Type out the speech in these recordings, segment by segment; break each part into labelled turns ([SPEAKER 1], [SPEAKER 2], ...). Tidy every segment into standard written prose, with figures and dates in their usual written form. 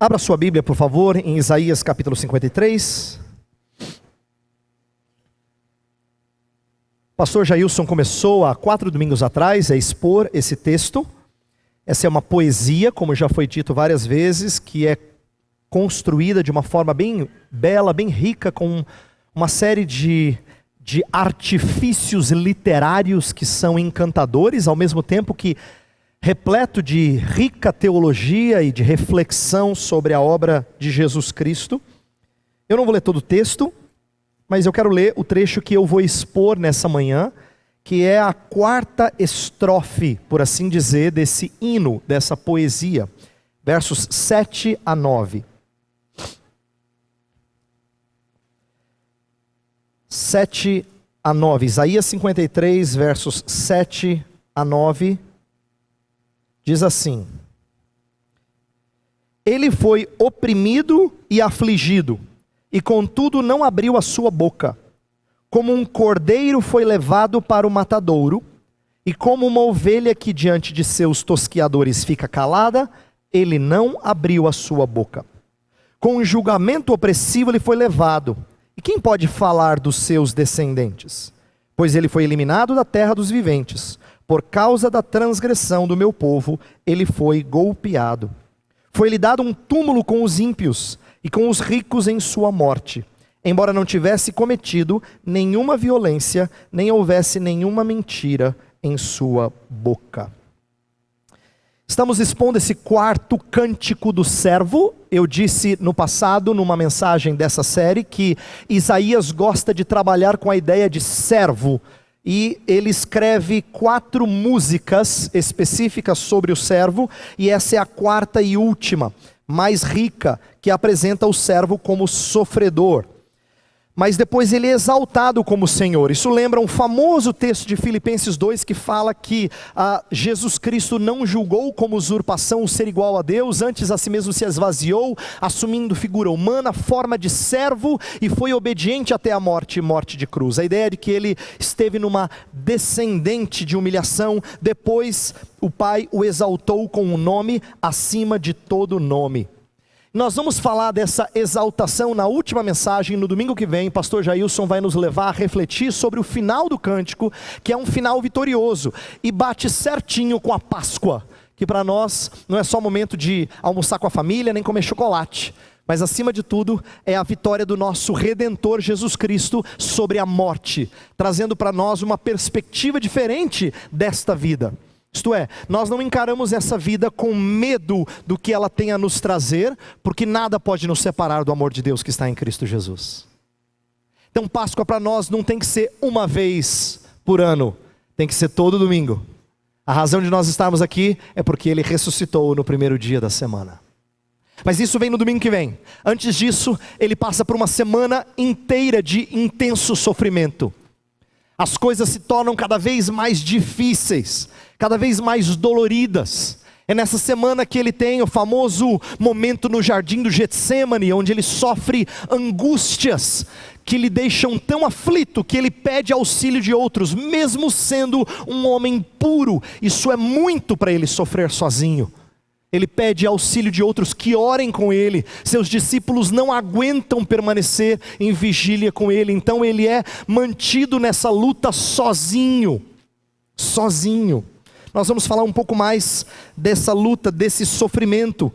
[SPEAKER 1] Abra sua Bíblia, por favor, em Isaías capítulo 53. Pastor Jailson começou há 4 domingos atrás a expor esse texto. Essa é uma poesia, como já foi dito várias vezes, que é construída de uma forma bem bela, bem rica, com uma série de artifícios literários que são encantadores, ao mesmo tempo que repleto de rica teologia e de reflexão sobre a obra de Jesus Cristo. Eu não vou ler todo o texto, mas eu quero ler o trecho que eu vou expor nessa manhã, que é a 4ª estrofe, por assim dizer, desse hino, dessa poesia, versos 7 a 9. 7 a 9, Isaías 53, versos 7 a 9, diz assim: Ele foi oprimido e afligido, e contudo não abriu a sua boca. Como um cordeiro foi levado para o matadouro, e como uma ovelha que diante de seus tosquiadores fica calada, ele não abriu a sua boca. Com um julgamento opressivo ele foi levado. E quem pode falar dos seus descendentes? Pois ele foi eliminado da terra dos viventes. Por causa da transgressão do meu povo, ele foi golpeado. Foi-lhe dado um túmulo com os ímpios e com os ricos em sua morte, embora não tivesse cometido nenhuma violência, nem houvesse nenhuma mentira em sua boca. Estamos expondo esse 4º cântico do servo. Eu disse no passado, numa mensagem dessa série, que Isaías gosta de trabalhar com a ideia de servo. E ele escreve 4 músicas específicas sobre o servo, e essa é a 4ª e última, mais rica, que apresenta o servo como sofredor. Mas depois ele é exaltado como Senhor. Isso lembra um famoso texto de Filipenses 2 que fala que Jesus Cristo não julgou como usurpação o ser igual a Deus, antes a si mesmo se esvaziou, assumindo figura humana, forma de servo, e foi obediente até a morte e morte de cruz. A ideia de que ele esteve numa descendente de humilhação, depois o Pai o exaltou com um nome acima de todo nome. Nós vamos falar dessa exaltação na última mensagem. No domingo que vem, pastor Jailson vai nos levar a refletir sobre o final do cântico, que é um final vitorioso, e bate certinho com a Páscoa, que para nós não é só momento de almoçar com a família, nem comer chocolate, mas acima de tudo, é a vitória do nosso Redentor Jesus Cristo sobre a morte, trazendo para nós uma perspectiva diferente desta vida. Isto é, nós não encaramos essa vida com medo do que ela tem a nos trazer, porque nada pode nos separar do amor de Deus que está em Cristo Jesus. Então Páscoa para nós não tem que ser uma vez por ano, tem que ser todo domingo. A razão de nós estarmos aqui é porque Ele ressuscitou no primeiro dia da semana. Mas isso vem no domingo que vem. Antes disso, Ele passa por uma semana inteira de intenso sofrimento. As coisas se tornam cada vez mais difíceis, cada vez mais doloridas. É nessa semana que ele tem o famoso momento no jardim do Getsêmani, onde ele sofre angústias que lhe deixam tão aflito que ele pede auxílio de outros, mesmo sendo um homem puro. Isso é muito para ele sofrer sozinho. Ele pede auxílio de outros que orem com ele. Seus discípulos não aguentam permanecer em vigília com ele. Então ele é mantido nessa luta sozinho. Sozinho. Nós vamos falar um pouco mais dessa luta, desse sofrimento,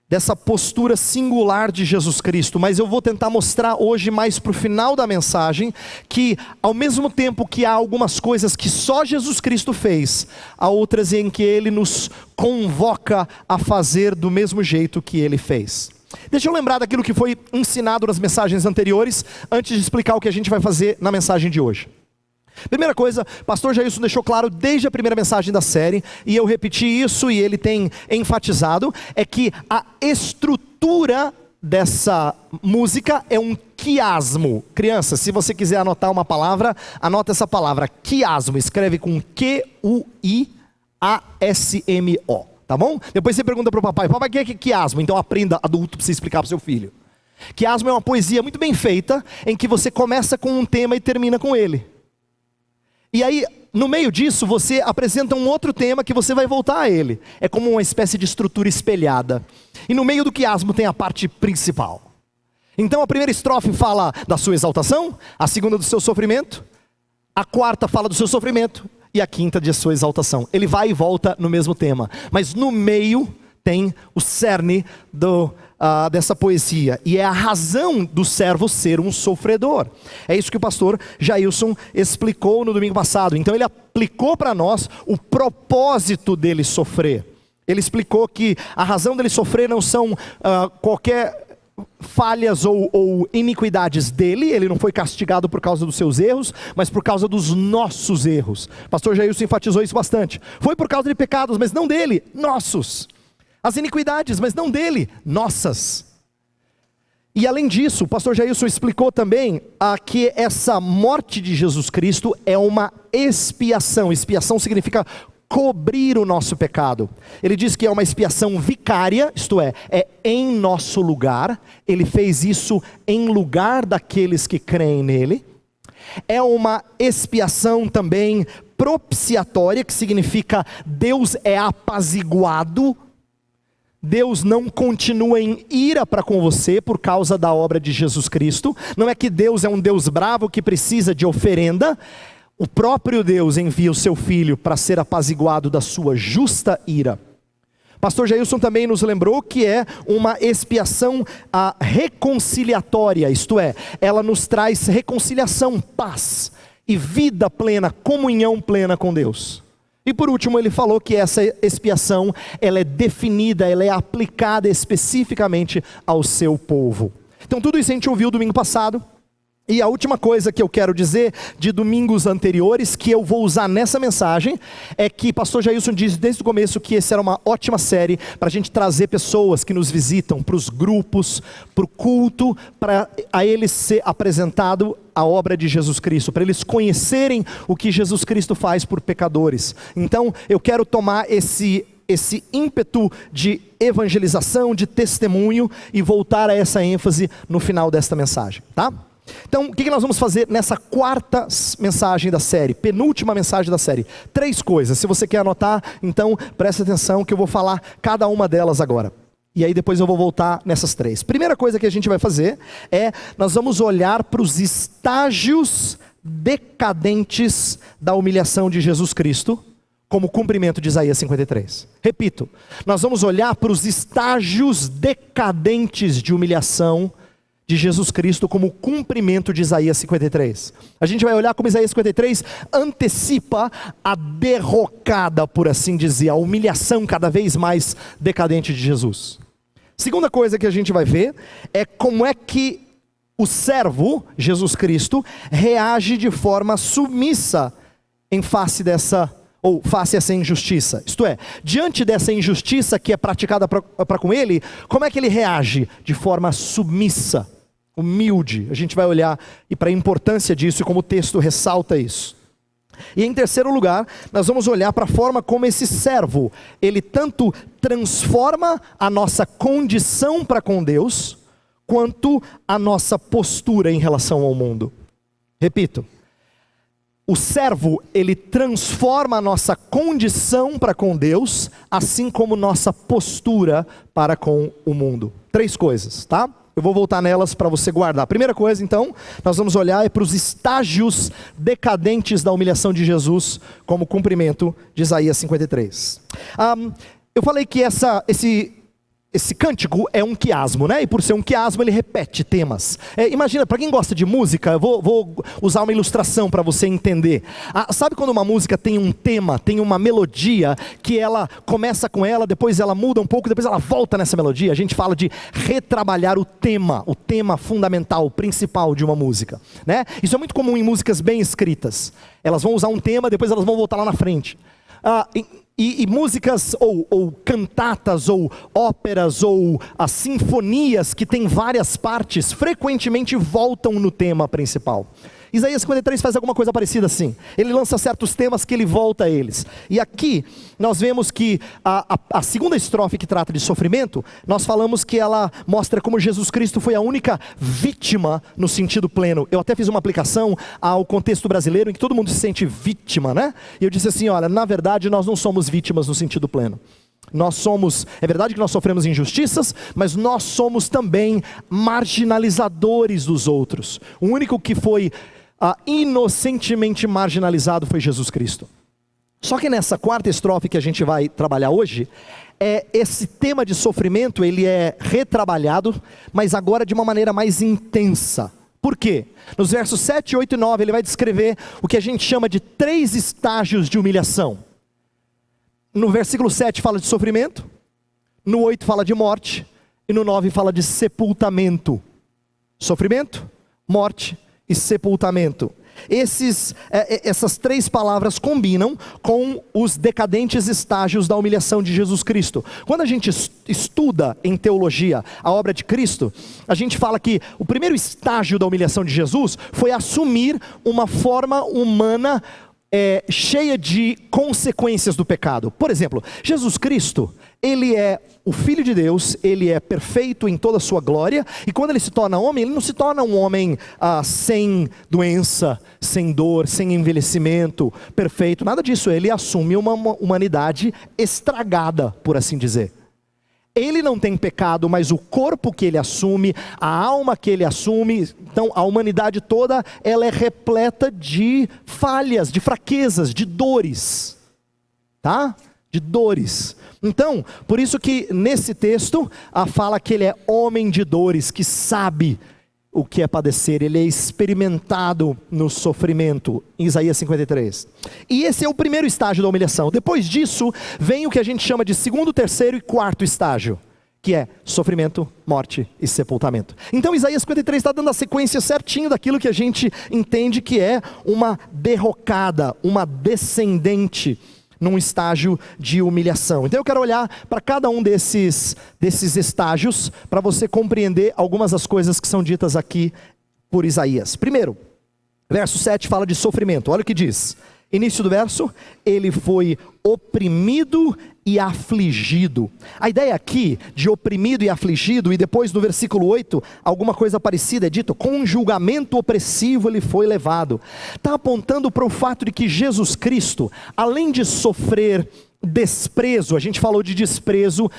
[SPEAKER 1] dessa postura singular de Jesus Cristo. Mas eu vou tentar mostrar hoje, mais para o final da mensagem, que ao mesmo tempo que há algumas coisas que só Jesus Cristo fez, há outras em que Ele nos convoca a fazer do mesmo jeito que Ele fez. Deixa eu lembrar daquilo que foi ensinado nas mensagens anteriores, antes de explicar o que a gente vai fazer na mensagem de hoje. Primeira coisa, pastor Jailson deixou claro desde a primeira mensagem da série, e eu repeti isso e ele tem enfatizado, é que a estrutura dessa música é um quiasmo. Criança, se você quiser anotar uma palavra, anota essa palavra, quiasmo, escreve com Q-U-I-A-S-M-O, tá bom? Depois você pergunta para o papai, o que é quiasmo? Então aprenda, adulto, para você explicar para o seu filho. Quiasmo é uma poesia muito bem feita, em que você começa com um tema e termina com ele. E aí, no meio disso você apresenta um outro tema que você vai voltar a ele. É como uma espécie de estrutura espelhada. E no meio do quiasmo tem a parte principal. Então a primeira estrofe fala da sua exaltação, a segunda do seu sofrimento, a quarta fala do seu sofrimento e a quinta de sua exaltação. Ele vai e volta no mesmo tema, mas no meio tem o cerne dessa poesia, e é a razão do servo ser um sofredor. É isso que o pastor Jailson explicou no domingo passado. Então ele aplicou para nós o propósito dele sofrer. Ele explicou que a razão dele sofrer não são qualquer falhas ou iniquidades dele. Ele não foi castigado por causa dos seus erros, mas por causa dos nossos erros. Pastor Jailson enfatizou isso bastante. Foi por causa de pecados, mas não dele, nossos. As iniquidades, mas não dele, nossas. E além disso, o pastor Jailson explicou também que essa morte de Jesus Cristo é uma expiação. Expiação significa cobrir o nosso pecado. Ele diz que é uma expiação vicária, isto é em nosso lugar. Ele fez isso em lugar daqueles que creem nele. É uma expiação também propiciatória, que significa Deus é apaziguado. Deus não continua em ira para com você por causa da obra de Jesus Cristo. Não é que Deus é um Deus bravo que precisa de oferenda. O próprio Deus envia o seu Filho para ser apaziguado da sua justa ira. Pastor Jailson também nos lembrou que é uma expiação reconciliatória, isto é, ela nos traz reconciliação, paz e vida plena, comunhão plena com Deus. E por último ele falou que essa expiação, ela é definida, ela é aplicada especificamente ao seu povo. Então tudo isso a gente ouviu domingo passado. E a última coisa que eu quero dizer de domingos anteriores, que eu vou usar nessa mensagem, é que pastor Jailson disse desde o começo que essa era uma ótima série para a gente trazer pessoas que nos visitam para os grupos, para o culto, para a eles ser apresentado a obra de Jesus Cristo, para eles conhecerem o que Jesus Cristo faz por pecadores. Então eu quero tomar esse ímpeto de evangelização, de testemunho, e voltar a essa ênfase no final desta mensagem, tá? Então, o que nós vamos fazer nessa quarta mensagem da série, penúltima mensagem da série? 3 coisas, se você quer anotar, então preste atenção que eu vou falar cada uma delas agora. E aí depois eu vou voltar nessas 3. Primeira coisa que a gente vai fazer nós vamos olhar para os estágios decadentes da humilhação de Jesus Cristo, como cumprimento de Isaías 53. Repito, nós vamos olhar para os estágios decadentes de humilhação de Jesus Cristo como cumprimento de Isaías 53. A gente vai olhar como Isaías 53 antecipa a derrocada, por assim dizer, a humilhação cada vez mais decadente de Jesus. Segunda coisa que a gente vai ver é como é que o servo, Jesus Cristo, reage de forma submissa em face a essa injustiça. Isto é, diante dessa injustiça que é praticada para com ele, como é que ele reage? De forma submissa, humilde. A gente vai olhar para a importância disso e como o texto ressalta isso. E em terceiro lugar, nós vamos olhar para a forma como esse servo, ele tanto transforma a nossa condição para com Deus, quanto a nossa postura em relação ao mundo. Repito, o servo, ele transforma a nossa condição para com Deus, assim como nossa postura para com o mundo. 3 coisas, tá? Eu vou voltar nelas para você guardar. A primeira coisa, então, nós vamos olhar para os estágios decadentes da humilhação de Jesus, como cumprimento de Isaías 53. Eu falei que esse cântico é um quiasmo, né? E por ser um quiasmo, ele repete temas. Imagina, para quem gosta de música, eu vou usar uma ilustração para você entender. Sabe quando uma música tem um tema, tem uma melodia, que ela começa com ela, depois ela muda um pouco, depois ela volta nessa melodia? A gente fala de retrabalhar o tema fundamental, o principal de uma música, né? Isso é muito comum em músicas bem escritas. Elas vão usar um tema, depois elas vão voltar lá na frente. E músicas ou cantatas ou óperas ou as sinfonias que têm várias partes frequentemente voltam no tema principal. Isaías 53 faz alguma coisa parecida assim. Ele lança certos temas que ele volta a eles. E aqui nós vemos que a segunda estrofe, que trata de sofrimento, nós falamos que ela mostra como Jesus Cristo foi a única vítima no sentido pleno. Eu até fiz uma aplicação ao contexto brasileiro em que todo mundo se sente vítima, né? E eu disse assim, olha, na verdade nós não somos vítimas no sentido pleno. É verdade que nós sofremos injustiças, mas nós somos também marginalizadores dos outros. O único que foi inocentemente marginalizado foi Jesus Cristo. Só que nessa quarta estrofe que a gente vai trabalhar hoje, esse tema de sofrimento, ele é retrabalhado, mas agora de uma maneira mais intensa. Por quê? Nos versos 7, 8 e 9 ele vai descrever o que a gente chama de 3 estágios de humilhação. No versículo 7 fala de sofrimento, no 8 fala de morte, e no 9 fala de sepultamento. Sofrimento, morte e sepultamento. Essas 3 palavras combinam com os decadentes estágios da humilhação de Jesus Cristo. Quando a gente estuda em teologia a obra de Cristo, a gente fala que o primeiro estágio da humilhação de Jesus foi assumir uma forma humana cheia de consequências do pecado. Por exemplo, Jesus Cristo, ele é o Filho de Deus, ele é perfeito em toda a sua glória, e quando ele se torna homem, ele não se torna um homem sem doença, sem dor, sem envelhecimento, perfeito, nada disso. Ele assume uma humanidade estragada, por assim dizer. Ele não tem pecado, mas o corpo que ele assume, a alma que ele assume, então a humanidade toda, ela é repleta de falhas, de fraquezas, de dores, tá? De dores. Então, por isso que nesse texto, fala que ele é homem de dores, que sabe o que é padecer, ele é experimentado no sofrimento, em Isaías 53. E esse é o primeiro estágio da humilhação. Depois disso, vem o que a gente chama de segundo, terceiro e quarto estágio, que é sofrimento, morte e sepultamento. Então Isaías 53 está dando a sequência certinho daquilo que a gente entende que é uma derrocada, uma descendente num estágio de humilhação. Então eu quero olhar para cada um desses estágios, para você compreender algumas das coisas que são ditas aqui por Isaías. Primeiro, verso 7 fala de sofrimento. Olha o que diz. Início do verso, ele foi oprimido e afligido. A ideia aqui de oprimido e afligido, e depois no versículo 8, alguma coisa parecida é dito, com um julgamento opressivo ele foi levado. Está apontando para o fato de que Jesus Cristo, além de sofrer desprezo, a gente falou de desprezo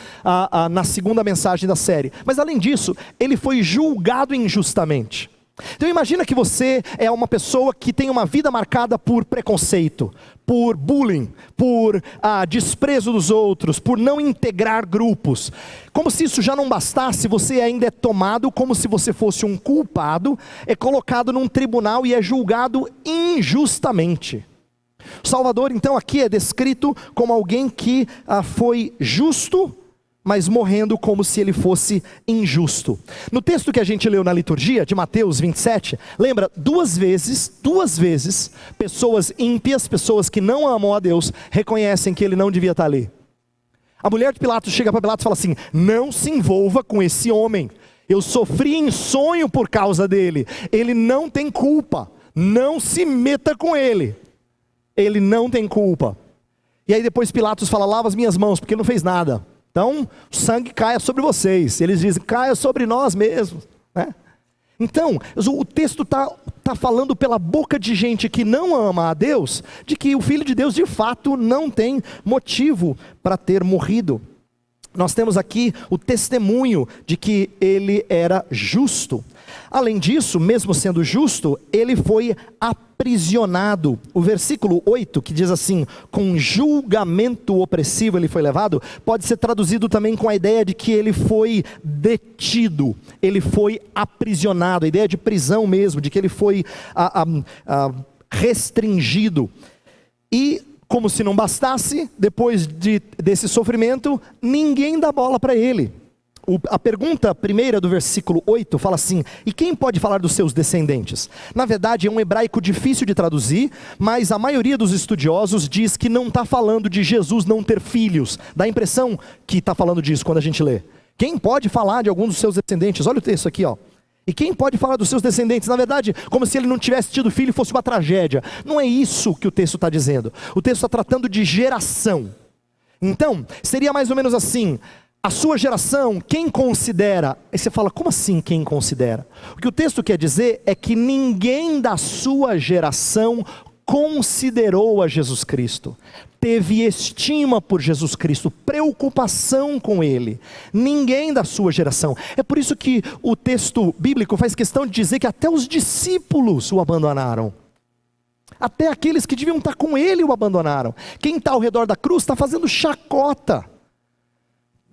[SPEAKER 1] na segunda mensagem da série, mas além disso, ele foi julgado injustamente. Então imagina que você é uma pessoa que tem uma vida marcada por preconceito, por bullying, por desprezo dos outros, por não integrar grupos. Como se isso já não bastasse, você ainda é tomado como se você fosse um culpado, é colocado num tribunal e é julgado injustamente. O Salvador então aqui é descrito como alguém que foi justo, mas morrendo como se ele fosse injusto. No texto que a gente leu na liturgia, de Mateus 27, lembra, duas vezes, pessoas ímpias, pessoas que não amam a Deus, reconhecem que ele não devia estar ali. A mulher de Pilatos chega para Pilatos e fala assim, não se envolva com esse homem, eu sofri em sonho por causa dele, ele não tem culpa, não se meta com ele, ele não tem culpa. E aí depois Pilatos fala, lava as minhas mãos, porque ele não fez nada. Então, o sangue caia sobre vocês. Eles dizem, caia sobre nós mesmos, né? Então, o texto está falando pela boca de gente que não ama a Deus, de que o Filho de Deus de fato não tem motivo para ter morrido. Nós temos aqui o testemunho de que ele era justo. Além disso, mesmo sendo justo, ele foi aprisionado. O versículo 8, que diz assim, com julgamento opressivo ele foi levado, pode ser traduzido também com a ideia de que ele foi detido, ele foi aprisionado, a ideia de prisão mesmo, de que ele foi restringido. E como se não bastasse, depois desse sofrimento, ninguém dá bola para ele. A pergunta primeira do versículo 8 fala assim, e quem pode falar dos seus descendentes? Na verdade é um hebraico difícil de traduzir, mas a maioria dos estudiosos diz que não está falando de Jesus não ter filhos. Dá a impressão que está falando disso quando a gente lê. Quem pode falar de algum dos seus descendentes? Olha o texto aqui, ó. E quem pode falar dos seus descendentes? Na verdade, como se ele não tivesse tido filho e fosse uma tragédia. Não é isso que o texto está dizendo. O texto está tratando de geração. Então, seria mais ou menos assim: a sua geração, quem considera? Aí você fala, como assim quem considera? O que o texto quer dizer é que ninguém da sua geração considerou a Jesus Cristo, teve estima por Jesus Cristo, preocupação com Ele. Ninguém da sua geração. É por isso que o texto bíblico faz questão de dizer que até os discípulos o abandonaram. Até aqueles que deviam estar com Ele o abandonaram. Quem está ao redor da cruz está fazendo chacota.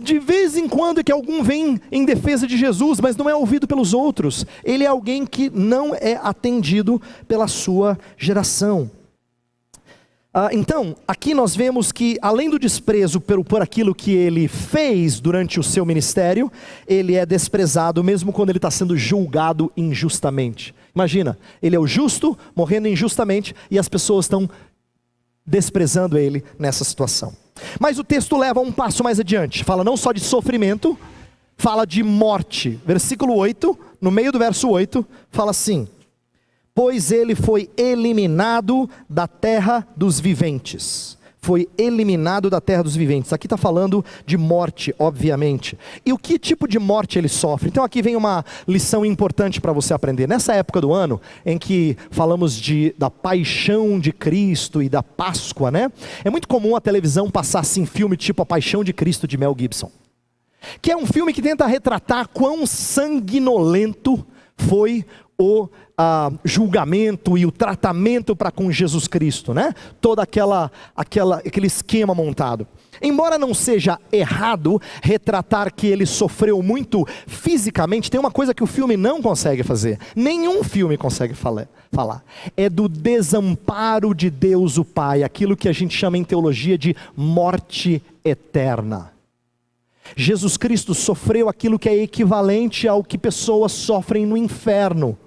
[SPEAKER 1] De vez em quando é que algum vem em defesa de Jesus, mas não é ouvido pelos outros. Ele é alguém que não é atendido pela sua geração. Então, aqui nós vemos que, além do desprezo por aquilo que ele fez durante o seu ministério, ele é desprezado mesmo quando ele está sendo julgado injustamente. Imagina, ele é o justo, morrendo injustamente, e as pessoas estão desprezando ele nessa situação. Mas o texto leva um passo mais adiante, fala não só de sofrimento, fala de morte. Versículo 8, no meio do verso 8, fala assim: pois ele foi eliminado da terra dos viventes. Foi eliminado da terra dos viventes. Aqui está falando de morte, obviamente. E o que tipo de morte ele sofre? Então aqui vem uma lição importante para você aprender. Nessa época do ano, em que falamos da paixão de Cristo e da Páscoa, né? É muito comum a televisão passar assim filme tipo A Paixão de Cristo de Mel Gibson, que é um filme que tenta retratar quão sanguinolento foi o julgamento e o tratamento para com Jesus Cristo, né? Todo aquele esquema montado. Embora não seja errado retratar que ele sofreu muito fisicamente, tem uma coisa que o filme não consegue fazer, nenhum filme consegue falar, é do desamparo de Deus o Pai, aquilo que a gente chama em teologia de morte eterna. Jesus Cristo sofreu aquilo que é equivalente ao que pessoas sofrem no inferno,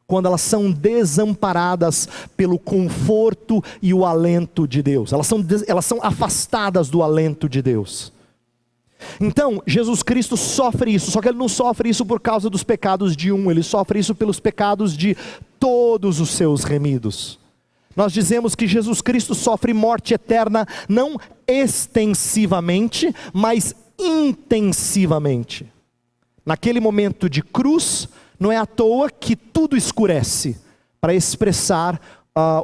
[SPEAKER 1] quando elas são desamparadas pelo conforto e o alento de Deus. Elas são afastadas do alento de Deus. Então, Jesus Cristo sofre isso, só que ele não sofre isso por causa dos pecados de um, ele sofre isso pelos pecados de todos os seus remidos. Nós dizemos que Jesus Cristo sofre morte eterna, não extensivamente, mas intensivamente. Naquele momento de cruz, não é à toa que tudo escurece para expressar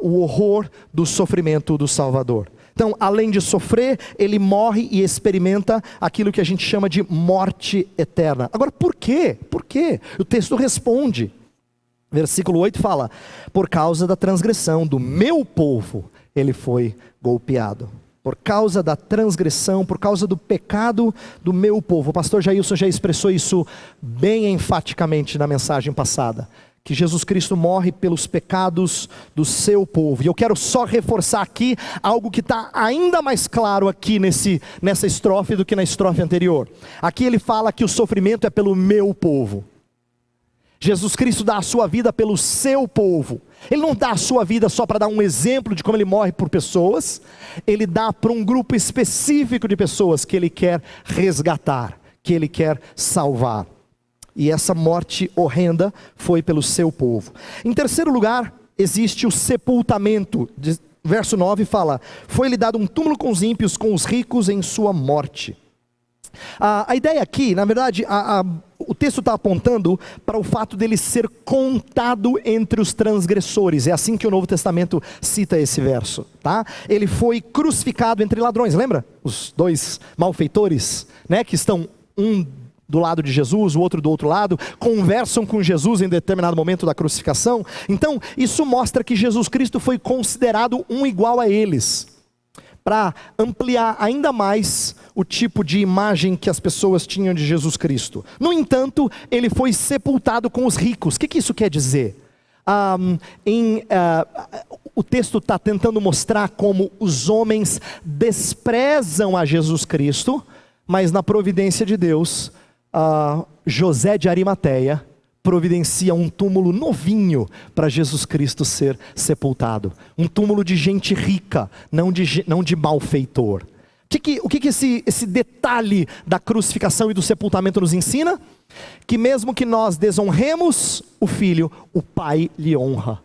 [SPEAKER 1] o horror do sofrimento do Salvador. Então, além de sofrer, ele morre e experimenta aquilo que a gente chama de morte eterna. Agora, por quê? Por quê? O texto responde. Versículo 8 fala: por causa da transgressão do meu povo, ele foi golpeado. Por causa da transgressão, por causa do pecado do meu povo. O pastor Jailson já expressou isso bem enfaticamente na mensagem passada, que Jesus Cristo morre pelos pecados do seu povo. E eu quero só reforçar aqui algo que está ainda mais claro aqui nessa estrofe do que na estrofe anterior. Aqui ele fala que o sofrimento é pelo meu povo. Jesus Cristo dá a sua vida pelo seu povo. Ele não dá a sua vida só para dar um exemplo de como ele morre por pessoas. Ele dá para um grupo específico de pessoas que ele quer resgatar, que ele quer salvar. E essa morte horrenda foi pelo seu povo. Em terceiro lugar, existe o sepultamento. Verso 9 fala: foi-lhe dado um túmulo com os ímpios, com os ricos em sua morte. A ideia aqui, na verdade, o texto está apontando para o fato dele ser contado entre os transgressores. É assim que o Novo Testamento cita esse verso, tá? Ele foi crucificado entre ladrões, lembra? Os dois malfeitores, né, que estão um do lado de Jesus, o outro do outro lado, conversam com Jesus em determinado momento da crucificação. Então, isso mostra que Jesus Cristo foi considerado um igual a eles, para ampliar ainda mais o tipo de imagem que as pessoas tinham de Jesus Cristo. No entanto, ele foi sepultado com os ricos. O que isso quer dizer? O texto está tentando mostrar como os homens desprezam a Jesus Cristo, mas na providência de Deus, José de Arimateia providencia um túmulo novinho para Jesus Cristo ser sepultado. Um túmulo de gente rica, não de malfeitor. O que esse detalhe da crucificação e do sepultamento nos ensina? Que mesmo que nós desonremos o Filho, o Pai lhe honra.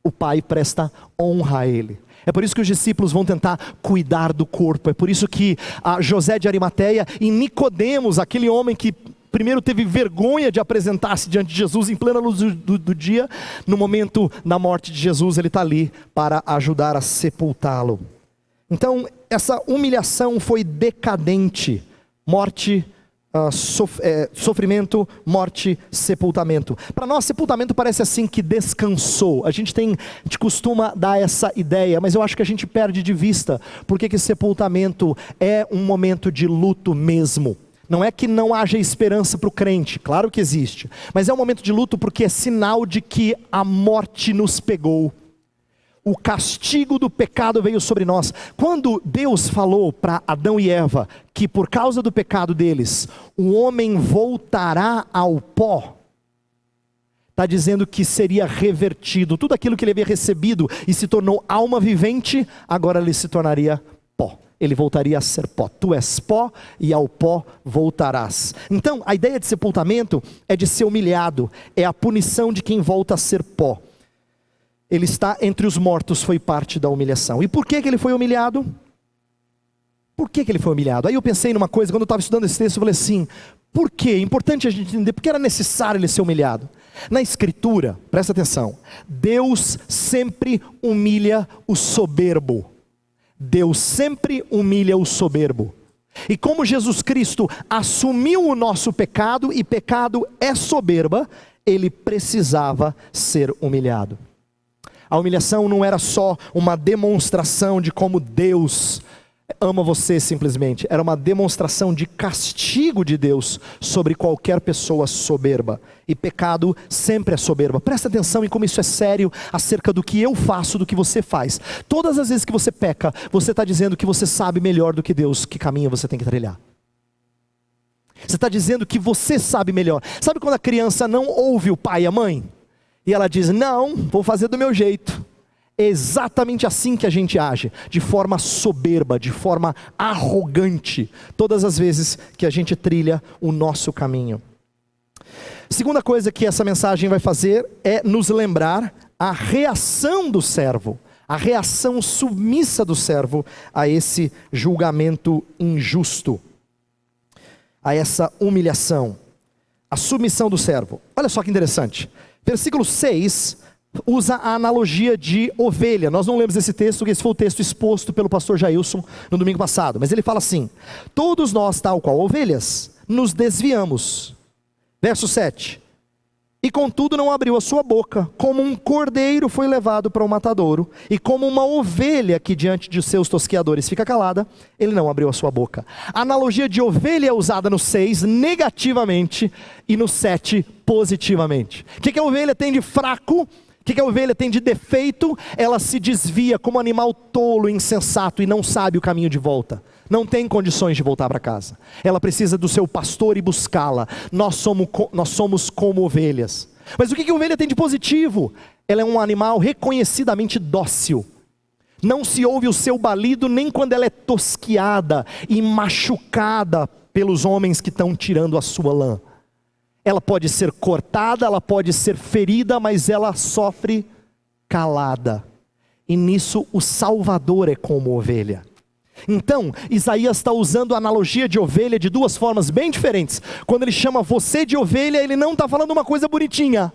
[SPEAKER 1] O Pai presta honra a Ele. É por isso que os discípulos vão tentar cuidar do corpo. É por isso que José de Arimateia e Nicodemos, aquele homem que primeiro teve vergonha de apresentar-se diante de Jesus em plena luz do dia, no momento da morte de Jesus, ele está ali para ajudar a sepultá-lo. Então, essa humilhação foi decadente. Morte, sofrimento, morte, sepultamento. Para nós, sepultamento parece assim que descansou. A gente costuma dar essa ideia, mas eu acho que a gente perde de vista porque que sepultamento é um momento de luto mesmo. Não é que não haja esperança para o crente, claro que existe, mas é um momento de luto porque é sinal de que a morte nos pegou. O castigo do pecado veio sobre nós. Quando Deus falou para Adão e Eva que por causa do pecado deles, o homem voltará ao pó, está dizendo que seria revertido. Tudo aquilo que ele havia recebido e se tornou alma vivente, agora ele se tornaria pó. Ele voltaria a ser pó. Tu és pó e ao pó voltarás. Então a ideia de sepultamento é de ser humilhado. É a punição de quem volta a ser pó. Ele está entre os mortos, foi parte da humilhação. E por que ele foi humilhado? Por que ele foi humilhado? Aí eu pensei numa coisa, quando eu estava estudando esse texto, eu falei assim, por quê? É importante a gente entender, porque era necessário ele ser humilhado. Na Escritura, presta atenção, Deus sempre humilha o soberbo. Deus sempre humilha o soberbo. E como Jesus Cristo assumiu o nosso pecado, e pecado é soberba, ele precisava ser humilhado. A humilhação não era só uma demonstração de como Deus ama você simplesmente. Era uma demonstração de castigo de Deus sobre qualquer pessoa soberba. E pecado sempre é soberba. Presta atenção em como isso é sério acerca do que eu faço, do que você faz. Todas as vezes que você peca, você está dizendo que você sabe melhor do que Deus que caminho você tem que trilhar. Você está dizendo que você sabe melhor. Sabe quando a criança não ouve o pai e a mãe? E ela diz, não, vou fazer do meu jeito. É exatamente assim que a gente age, de forma soberba, de forma arrogante, todas as vezes que a gente trilha o nosso caminho. Segunda coisa que essa mensagem vai fazer é nos lembrar a reação do servo, a reação submissa do servo a esse julgamento injusto, a essa humilhação, a submissão do servo. Olha só que interessante. Versículo 6 usa a analogia de ovelha. Nós não lemos esse texto, porque esse foi o texto exposto pelo pastor Jailson no domingo passado. Mas ele fala assim, todos nós, tal qual ovelhas, nos desviamos. Verso 7. E contudo não abriu a sua boca, como um cordeiro foi levado para o matadouro, e como uma ovelha que diante de seus tosqueadores fica calada, ele não abriu a sua boca. A analogia de ovelha é usada no 6 negativamente e no 7 positivamente. O que a ovelha tem de fraco? O que a ovelha tem de defeito? Ela se desvia como animal tolo, insensato e não sabe o caminho de volta. Não tem condições de voltar para casa. Ela precisa do seu pastor e buscá-la. Nós somos como ovelhas. Mas o que a ovelha tem de positivo? Ela é um animal reconhecidamente dócil. Não se ouve o seu balido nem quando ela é tosquiada e machucada pelos homens que estão tirando a sua lã. Ela pode ser cortada, ela pode ser ferida, mas ela sofre calada. E nisso o Salvador é como ovelha. Então, Isaías está usando a analogia de ovelha de duas formas bem diferentes. Quando ele chama você de ovelha, ele não está falando uma coisa bonitinha.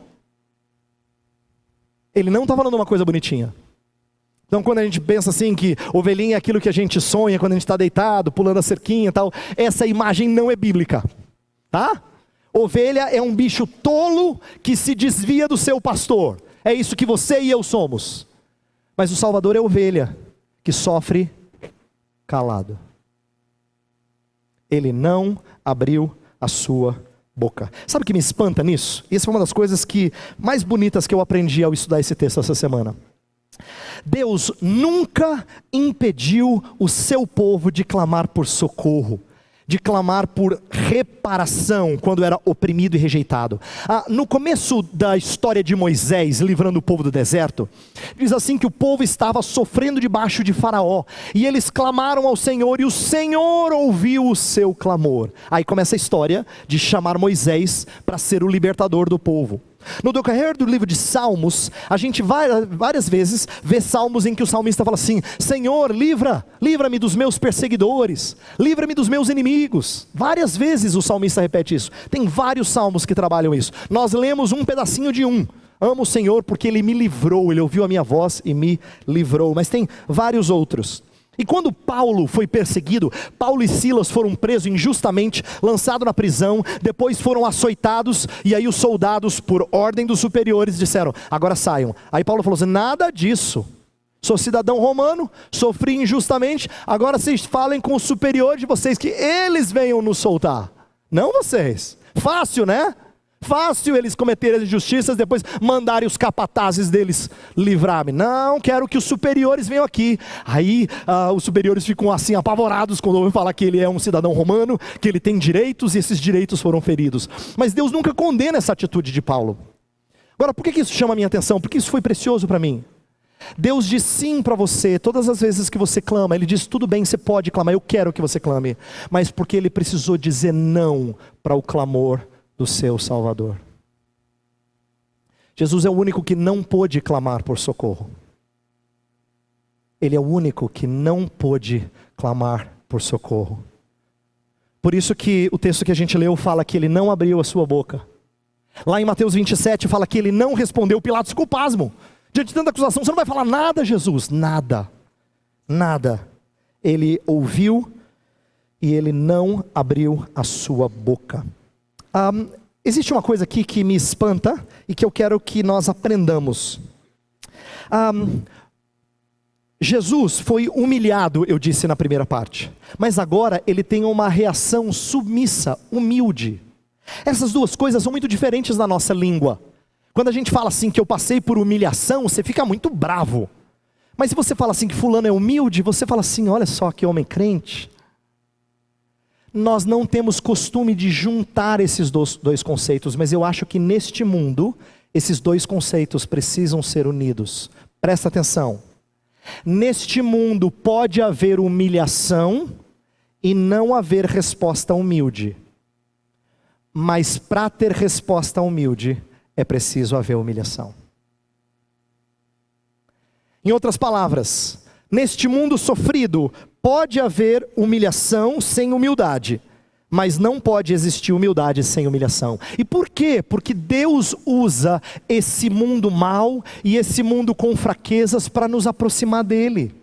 [SPEAKER 1] Ele não está falando uma coisa bonitinha. Então quando a gente pensa assim que ovelhinha é aquilo que a gente sonha quando a gente está deitado, pulando a cerquinha e tal, essa imagem não é bíblica, tá? Ovelha é um bicho tolo que se desvia do seu pastor. É isso que você e eu somos. Mas o Salvador é ovelha que sofre calado. Ele não abriu a sua boca. Sabe o que me espanta nisso? Essa foi uma das coisas mais bonitas que eu aprendi ao estudar esse texto essa semana. Deus nunca impediu o seu povo de clamar por socorro. de clamar por reparação quando era oprimido e rejeitado. No começo da história de Moisés livrando o povo do deserto, diz assim que o povo estava sofrendo debaixo de Faraó, e eles clamaram ao Senhor, e o Senhor ouviu o seu clamor. Aí começa a história de chamar Moisés para ser o libertador do povo. No decorrer do livro de Salmos, a gente várias vezes vê salmos em que o salmista fala assim: Senhor, livra-me dos meus perseguidores, livra-me dos meus inimigos. Várias vezes o salmista repete isso. Tem vários salmos que trabalham isso. Nós lemos um pedacinho de um: amo o Senhor porque Ele me livrou, Ele ouviu a minha voz e me livrou. Mas tem vários outros. E quando Paulo foi perseguido, Paulo e Silas foram presos injustamente, lançados na prisão, depois foram açoitados, e aí os soldados, por ordem dos superiores, disseram: agora saiam. Aí Paulo falou assim: nada disso, sou cidadão romano, sofri injustamente, agora vocês falem com o superior de vocês, que eles venham nos soltar, não vocês. Fácil, né? Fácil eles cometerem as injustiças, depois mandarem os capatazes deles livrar-me. Não, quero que os superiores venham aqui. Aí os superiores ficam assim apavorados quando ouvem falar que ele é um cidadão romano, que ele tem direitos, e esses direitos foram feridos. Mas Deus nunca condena essa atitude de Paulo. Agora, por que isso chama a minha atenção? Porque isso foi precioso para mim. Deus diz sim para você todas as vezes que você clama. Ele diz: tudo bem, você pode clamar, eu quero que você clame. Mas porque Ele precisou dizer não para o clamor do seu Salvador. Jesus é o único que não pôde clamar por socorro. Ele é o único que não pôde clamar por socorro. Por isso que o texto que a gente leu fala que Ele não abriu a sua boca. Lá em Mateus 27 fala que Ele não respondeu. Pilatos ficou pasmo. Diante de tanta acusação: você não vai falar nada, Jesus? Nada. Nada. Ele ouviu e Ele não abriu a sua boca. Existe uma coisa aqui que me espanta e que eu quero que nós aprendamos. Jesus foi humilhado, eu disse na primeira parte, mas agora Ele tem uma reação submissa, humilde. Essas duas coisas são muito diferentes na nossa língua. Quando a gente fala assim que eu passei por humilhação, você fica muito bravo. Mas se você fala assim que fulano é humilde, você fala assim: olha só que homem crente. Nós não temos costume de juntar esses dois conceitos, mas eu acho que neste mundo, esses dois conceitos precisam ser unidos. Presta atenção. Neste mundo pode haver humilhação e não haver resposta humilde. Mas para ter resposta humilde, é preciso haver humilhação. Em outras palavras, neste mundo sofrido, pode haver humilhação sem humildade, mas não pode existir humildade sem humilhação. E por quê? Porque Deus usa esse mundo mau e esse mundo com fraquezas para nos aproximar dEle.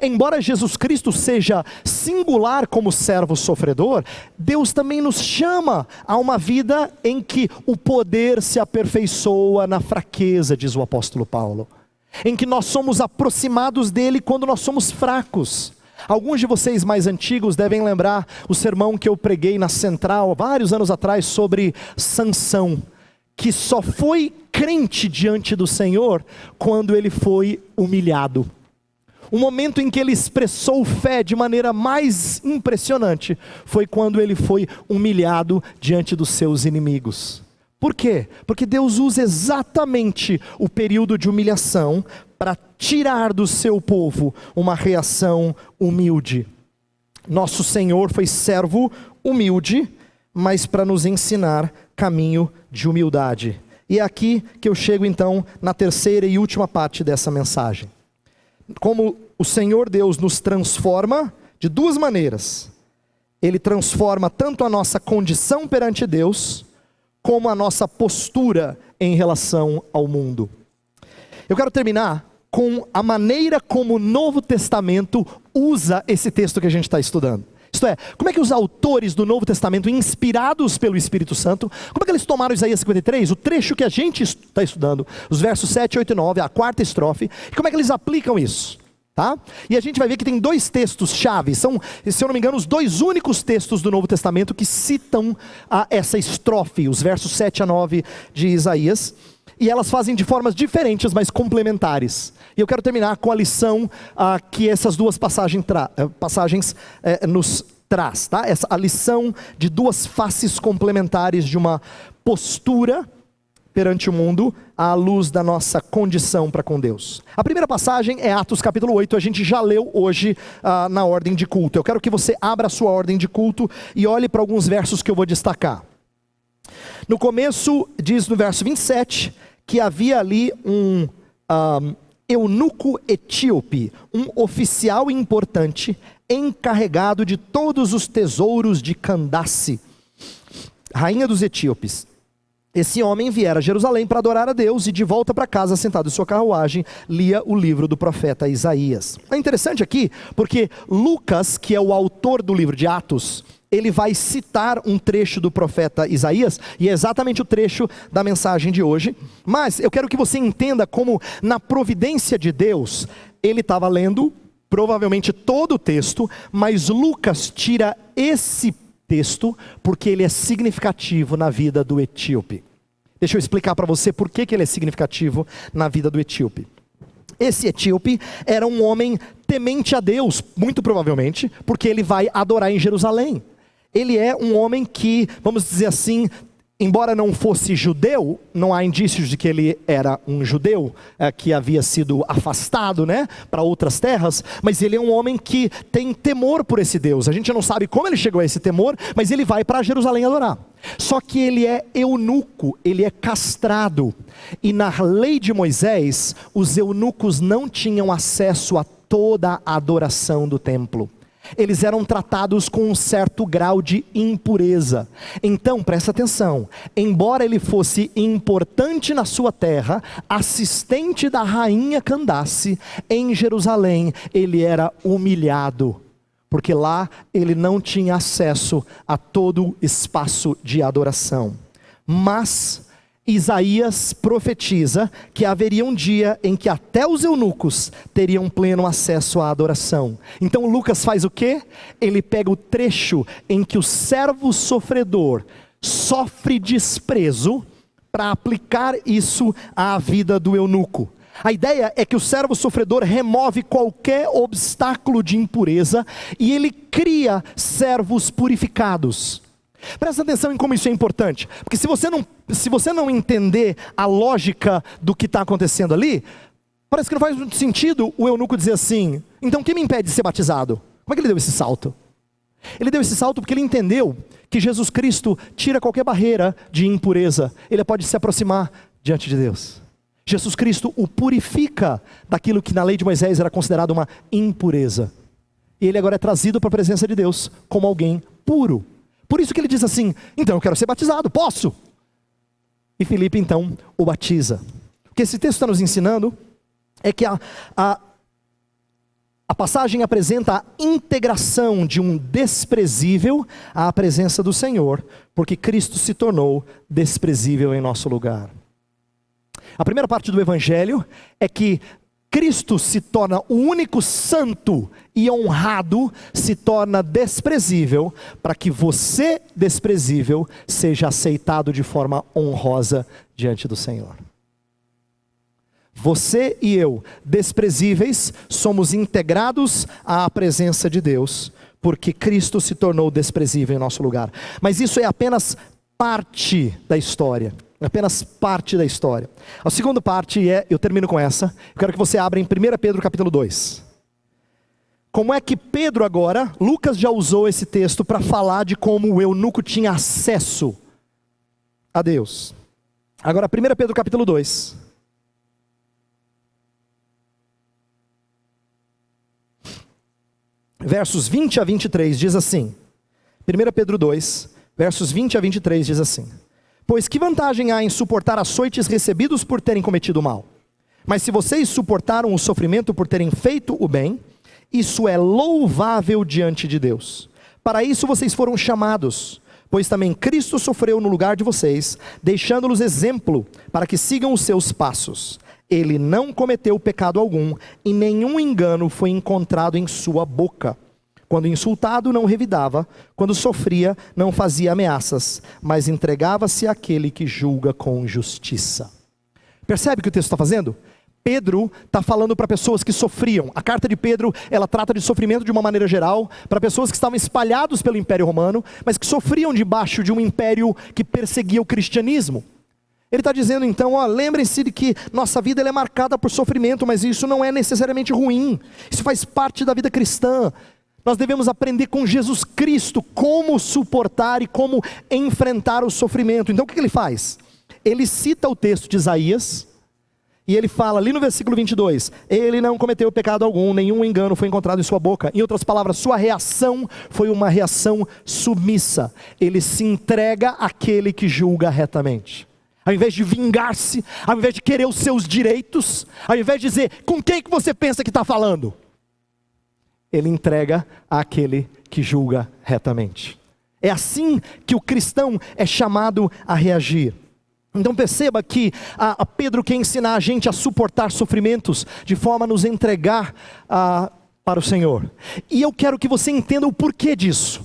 [SPEAKER 1] Embora Jesus Cristo seja singular como servo sofredor, Deus também nos chama a uma vida em que o poder se aperfeiçoa na fraqueza, diz o apóstolo Paulo. Em que nós somos aproximados dele quando nós somos fracos. Alguns de vocês mais antigos devem lembrar o sermão que eu preguei na Central, vários anos atrás, sobre Sansão, que só foi crente diante do Senhor quando ele foi humilhado. O momento em que ele expressou fé de maneira mais impressionante foi quando ele foi humilhado diante dos seus inimigos. Por quê? Porque Deus usa exatamente o período de humilhação para tirar do seu povo uma reação humilde. Nosso Senhor foi servo humilde, mas para nos ensinar caminho de humildade. E é aqui que eu chego então na terceira e última parte dessa mensagem. Como o Senhor Deus nos transforma de duas maneiras. Ele transforma tanto a nossa condição perante Deus, como a nossa postura em relação ao mundo. Eu quero terminar com a maneira como o Novo Testamento usa esse texto que a gente está estudando. Isto é, como é que os autores do Novo Testamento, inspirados pelo Espírito Santo, como é que eles tomaram Isaías 53, o trecho que a gente está estudando, os versos 7, 8 e 9, a quarta estrofe, e como é que eles aplicam isso? Tá? E a gente vai ver que tem dois textos-chave, são, se eu não me engano, os dois únicos textos do Novo Testamento que citam essa estrofe, os versos 7 a 9 de Isaías, e elas fazem de formas diferentes, mas complementares. E eu quero terminar com a lição que essas duas passagens nos traz, tá? A lição de duas faces complementares de uma postura perante o mundo, à luz da nossa condição para com Deus. A primeira passagem é Atos capítulo 8, a gente já leu hoje na ordem de culto. Eu quero que você abra a sua ordem de culto e olhe para alguns versos que eu vou destacar. No começo, diz no verso 27, que havia ali um eunuco etíope, um oficial importante, encarregado de todos os tesouros de Candace, rainha dos etíopes. Esse homem viera a Jerusalém para adorar a Deus e de volta para casa, sentado em sua carruagem, lia o livro do profeta Isaías. É interessante aqui, porque Lucas, que é o autor do livro de Atos, ele vai citar um trecho do profeta Isaías, e é exatamente o trecho da mensagem de hoje. Mas eu quero que você entenda como, na providência de Deus, ele estava lendo provavelmente todo o texto, mas Lucas tira esse texto porque ele é significativo na vida do etíope. Deixa eu explicar para você por que ele é significativo na vida do etíope. Esse etíope era um homem temente a Deus, muito provavelmente, porque ele vai adorar em Jerusalém. Ele é um homem que, vamos dizer assim, embora não fosse judeu, não há indícios de que ele era um judeu, que havia sido afastado, para outras terras, mas ele é um homem que tem temor por esse Deus. A gente não sabe como ele chegou a esse temor, mas ele vai para Jerusalém adorar. Só que ele é eunuco, ele é castrado, e na lei de Moisés, os eunucos não tinham acesso a toda a adoração do templo. Eles eram tratados com um certo grau de impureza. Então, presta atenção, embora ele fosse importante na sua terra, assistente da rainha Candace, em Jerusalém, ele era humilhado, porque lá ele não tinha acesso a todo o espaço de adoração. Mas Isaías profetiza que haveria um dia em que até os eunucos teriam pleno acesso à adoração. Então Lucas faz o quê? Ele pega o trecho em que o servo sofredor sofre desprezo para aplicar isso à vida do eunuco. A ideia é que o servo sofredor remove qualquer obstáculo de impureza e ele cria servos purificados. Presta atenção em como isso é importante, porque se você não entender a lógica do que está acontecendo ali, parece que não faz muito sentido o eunuco dizer assim: então quem me impede de ser batizado? Como é que ele deu esse salto? Ele deu esse salto porque ele entendeu que Jesus Cristo tira qualquer barreira de impureza, ele pode se aproximar diante de Deus. Jesus Cristo o purifica daquilo que na lei de Moisés era considerado uma impureza, e ele agora é trazido para a presença de Deus como alguém puro. Por isso que ele diz assim: então eu quero ser batizado, posso? E Filipe então o batiza. O que esse texto está nos ensinando é que a passagem apresenta a integração de um desprezível à presença do Senhor, porque Cristo se tornou desprezível em nosso lugar. A primeira parte do Evangelho é que Cristo se torna o único santo e honrado, se torna desprezível, para que você, desprezível, seja aceitado de forma honrosa diante do Senhor. Você e eu, desprezíveis, somos integrados à presença de Deus, porque Cristo se tornou desprezível em nosso lugar. Mas isso é apenas parte da história. Apenas parte da história. A segunda parte eu termino com essa. Eu quero que você abra em 1 Pedro capítulo 2. Como é que Pedro agora, Lucas já usou esse texto para falar de como o eunuco tinha acesso a Deus. Agora 1 Pedro capítulo 2. Versos 20 a 23 diz assim. 1 Pedro 2, versos 20 a 23 diz assim: pois que vantagem há em suportar açoites recebidos por terem cometido o mal? Mas se vocês suportaram o sofrimento por terem feito o bem, isso é louvável diante de Deus. Para isso vocês foram chamados, pois também Cristo sofreu no lugar de vocês, deixando-los exemplo para que sigam os seus passos. Ele não cometeu pecado algum, e nenhum engano foi encontrado em sua boca. Quando insultado, não revidava. Quando sofria, não fazia ameaças, mas entregava-se àquele que julga com justiça. Percebe o que o texto está fazendo? Pedro está falando para pessoas que sofriam. A carta de Pedro, ela trata de sofrimento de uma maneira geral, para pessoas que estavam espalhados pelo Império Romano, mas que sofriam debaixo de um império que perseguia o cristianismo. Ele está dizendo então, lembrem-se de que nossa vida ela é marcada por sofrimento, mas isso não é necessariamente ruim. Isso faz parte da vida cristã. Nós devemos aprender com Jesus Cristo como suportar e como enfrentar o sofrimento. Então o que ele faz? Ele cita o texto de Isaías, e ele fala ali no versículo 22, ele não cometeu pecado algum, nenhum engano foi encontrado em sua boca. Em outras palavras, sua reação foi uma reação submissa. Ele se entrega àquele que julga retamente. Ao invés de vingar-se, ao invés de querer os seus direitos, ao invés de dizer, com quem que você pensa que está falando? Ele entrega àquele que julga retamente. É assim que o cristão é chamado a reagir. Então perceba que a Pedro quer ensinar a gente a suportar sofrimentos de forma a nos entregar para o Senhor. E eu quero que você entenda o porquê disso.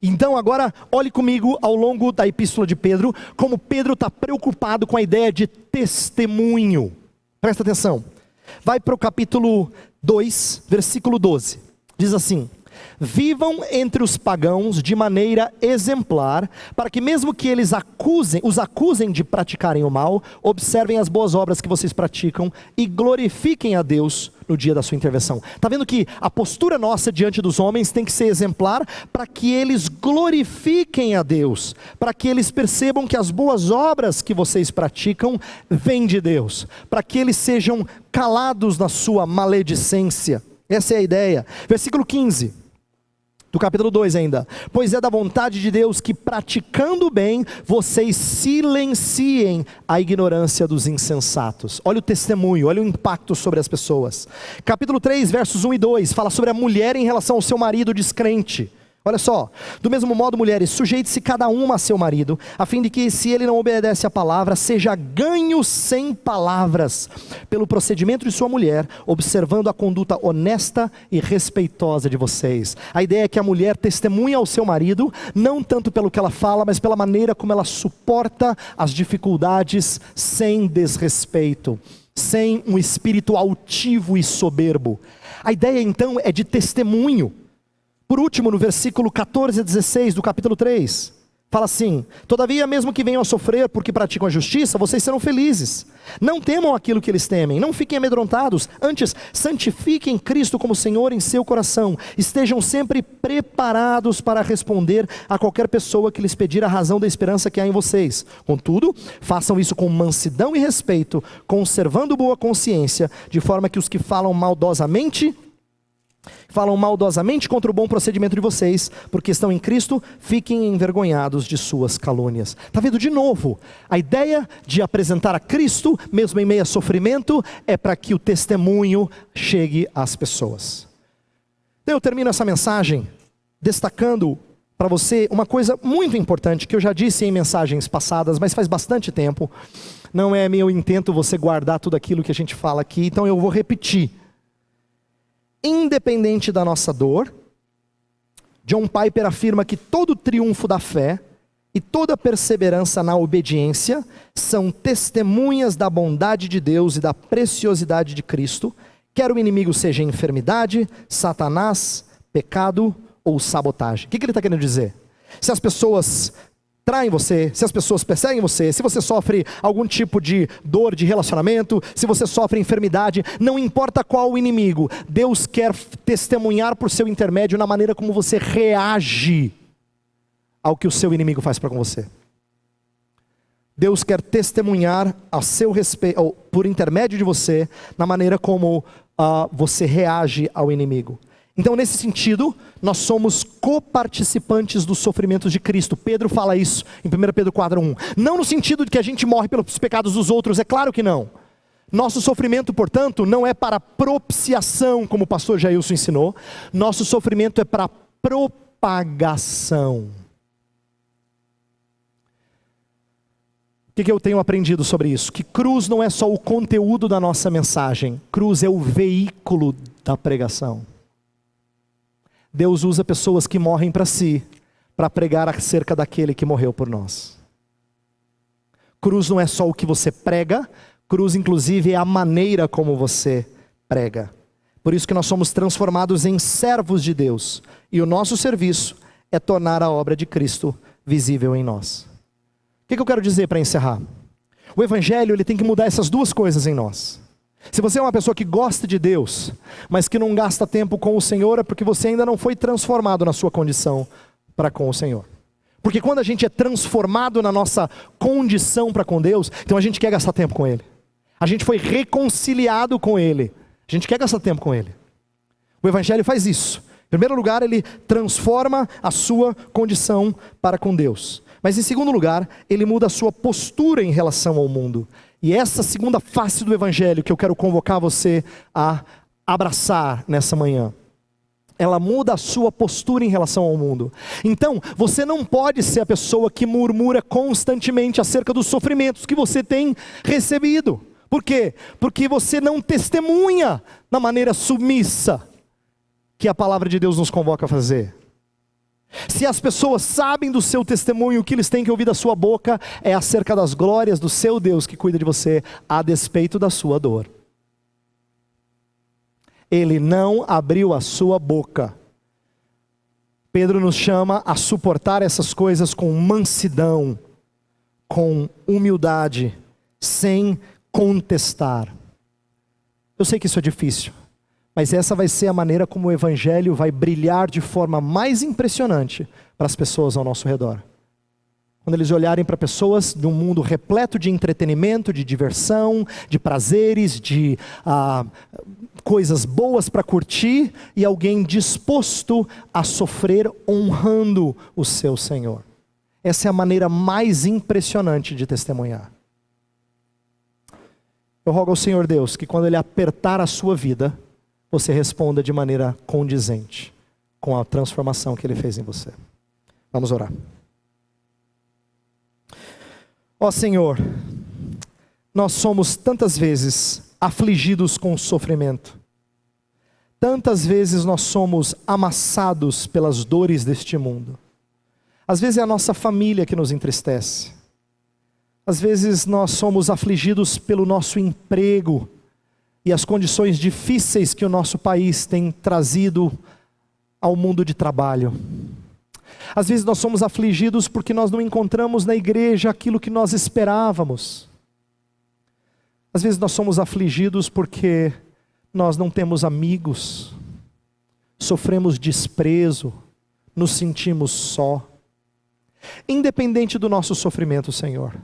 [SPEAKER 1] Então agora olhe comigo ao longo da epístola de Pedro, como Pedro está preocupado com a ideia de testemunho. Presta atenção. Vai para o capítulo 2, versículo 12. Diz assim: vivam entre os pagãos de maneira exemplar, para que mesmo que eles os acusem de praticarem o mal, observem as boas obras que vocês praticam e glorifiquem a Deus no dia da sua intervenção. Está vendo que a postura nossa diante dos homens tem que ser exemplar, para que eles glorifiquem a Deus, para que eles percebam que as boas obras que vocês praticam vêm de Deus, para que eles sejam calados na sua maledicência. Essa é a ideia. Versículo 15 do capítulo 2 ainda: pois é da vontade de Deus que, praticando o bem, vocês silenciem a ignorância dos insensatos. Olha o testemunho, olha o impacto sobre as pessoas. Capítulo 3, versos 1 e 2, fala sobre a mulher em relação ao seu marido descrente. Olha só: do mesmo modo, mulheres, sujeite-se cada uma a seu marido, a fim de que, se ele não obedece à palavra, seja ganho sem palavras, pelo procedimento de sua mulher, observando a conduta honesta e respeitosa de vocês. A ideia é que a mulher testemunha ao seu marido, não tanto pelo que ela fala, mas pela maneira como ela suporta as dificuldades sem desrespeito, sem um espírito altivo e soberbo. A ideia então é de testemunho. Por último, no versículo 14 a 16 do capítulo 3, fala assim: todavia, mesmo que venham a sofrer porque praticam a justiça, vocês serão felizes. Não temam aquilo que eles temem, não fiquem amedrontados, antes santifiquem Cristo como Senhor em seu coração. Estejam sempre preparados para responder a qualquer pessoa que lhes pedir a razão da esperança que há em vocês. Contudo, façam isso com mansidão e respeito, conservando boa consciência, de forma que os que falam maldosamente contra o bom procedimento de vocês, porque estão em Cristo, fiquem envergonhados de suas calúnias. Está vendo de novo? A ideia de apresentar a Cristo, mesmo em meio a sofrimento, é para que o testemunho chegue às pessoas. Então eu termino essa mensagem destacando para você uma coisa muito importante, que eu já disse em mensagens passadas, mas faz bastante tempo. Não é meu intento você guardar tudo aquilo que a gente fala aqui, então eu vou repetir. Independente da nossa dor, John Piper afirma que todo triunfo da fé e toda perseverança na obediência são testemunhas da bondade de Deus e da preciosidade de Cristo, quer o inimigo seja enfermidade, Satanás, pecado ou sabotagem. O que ele está querendo dizer? Se as pessoas traem você, se as pessoas perseguem você, se você sofre algum tipo de dor de relacionamento, se você sofre enfermidade, não importa qual o inimigo, Deus quer testemunhar por seu intermédio na maneira como você reage ao que o seu inimigo faz para com você. Deus quer testemunhar a seu respeito, ou por intermédio de você, na maneira como você reage ao inimigo. Então, nesse sentido, nós somos coparticipantes dos sofrimentos de Cristo. Pedro fala isso em 1 Pedro 4:1. Não no sentido de que a gente morre pelos pecados dos outros, é claro que não. Nosso sofrimento, portanto, não é para propiciação, como o pastor Jailson ensinou. Nosso sofrimento é para propagação. O que eu tenho aprendido sobre isso? Que cruz não é só o conteúdo da nossa mensagem. Cruz é o veículo da pregação. Deus usa pessoas que morrem para si, para pregar acerca daquele que morreu por nós. Cruz não é só o que você prega, Cruz, inclusive, é a maneira como você prega. Por isso que nós somos transformados em servos de Deus. E o nosso serviço é tornar a obra de Cristo visível em nós. O que eu quero dizer para encerrar? O Evangelho ele tem que mudar essas duas coisas em nós. Se você é uma pessoa que gosta de Deus, mas que não gasta tempo com o Senhor, é porque você ainda não foi transformado na sua condição para com o Senhor. Porque quando a gente é transformado na nossa condição para com Deus, então a gente quer gastar tempo com Ele. A gente foi reconciliado com Ele. A gente quer gastar tempo com Ele. O Evangelho faz isso. Em primeiro lugar, ele transforma a sua condição para com Deus. Mas em segundo lugar, ele muda a sua postura em relação ao mundo. E essa segunda face do Evangelho que eu quero convocar você a abraçar nessa manhã. Ela muda a sua postura em relação ao mundo. Então, você não pode ser a pessoa que murmura constantemente acerca dos sofrimentos que você tem recebido. Por quê? Porque você não testemunha da maneira submissa que a palavra de Deus nos convoca a fazer. Se as pessoas sabem do seu testemunho, o que eles têm que ouvir da sua boca é acerca das glórias do seu Deus que cuida de você, a despeito da sua dor. Ele não abriu a sua boca. Pedro nos chama a suportar essas coisas com mansidão, com humildade, sem contestar. Eu sei que isso é difícil, mas essa vai ser a maneira como o Evangelho vai brilhar de forma mais impressionante para as pessoas ao nosso redor. Quando eles olharem para pessoas de um mundo repleto de entretenimento, de diversão, de prazeres, de coisas boas para curtir, e alguém disposto a sofrer honrando o seu Senhor. Essa é a maneira mais impressionante de testemunhar. Eu rogo ao Senhor Deus que quando Ele apertar a sua vida, você responda de maneira condizente com a transformação que Ele fez em você. Vamos orar. Ó Senhor, nós somos tantas vezes afligidos com o sofrimento. Tantas vezes nós somos amassados pelas dores deste mundo. Às vezes é a nossa família que nos entristece. Às vezes nós somos afligidos pelo nosso emprego e as condições difíceis que o nosso país tem trazido ao mundo de trabalho. Às vezes nós somos afligidos porque nós não encontramos na igreja aquilo que nós esperávamos. Às vezes nós somos afligidos porque nós não temos amigos, sofremos desprezo, nos sentimos só. Independente do nosso sofrimento, Senhor,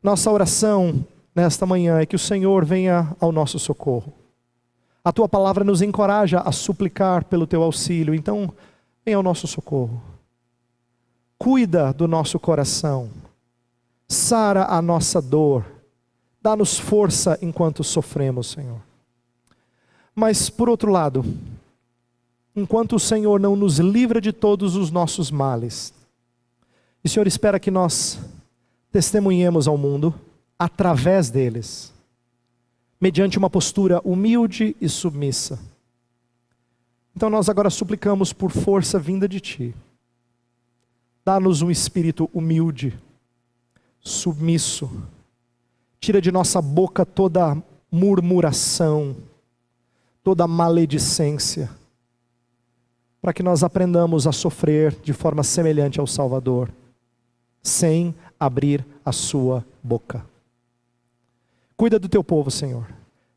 [SPEAKER 1] nossa oração nesta manhã é que o Senhor venha ao nosso socorro. A Tua palavra nos encoraja a suplicar pelo Teu auxílio, então venha ao nosso socorro. Cuida do nosso coração, sara a nossa dor, dá-nos força enquanto sofremos, Senhor. Mas por outro lado, enquanto o Senhor não nos livra de todos os nossos males, o Senhor espera que nós testemunhemos ao mundo através deles, mediante uma postura humilde e submissa. Então nós agora suplicamos por força vinda de Ti. Dá-nos um espírito humilde, submisso. Tira de nossa boca toda murmuração, toda maledicência, para que nós aprendamos a sofrer de forma semelhante ao Salvador, sem abrir a sua boca. Cuida do Teu povo, Senhor,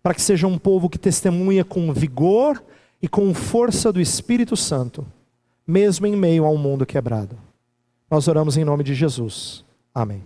[SPEAKER 1] para que seja um povo que testemunha com vigor e com força do Espírito Santo, mesmo em meio a um mundo quebrado. Nós oramos em nome de Jesus. Amém.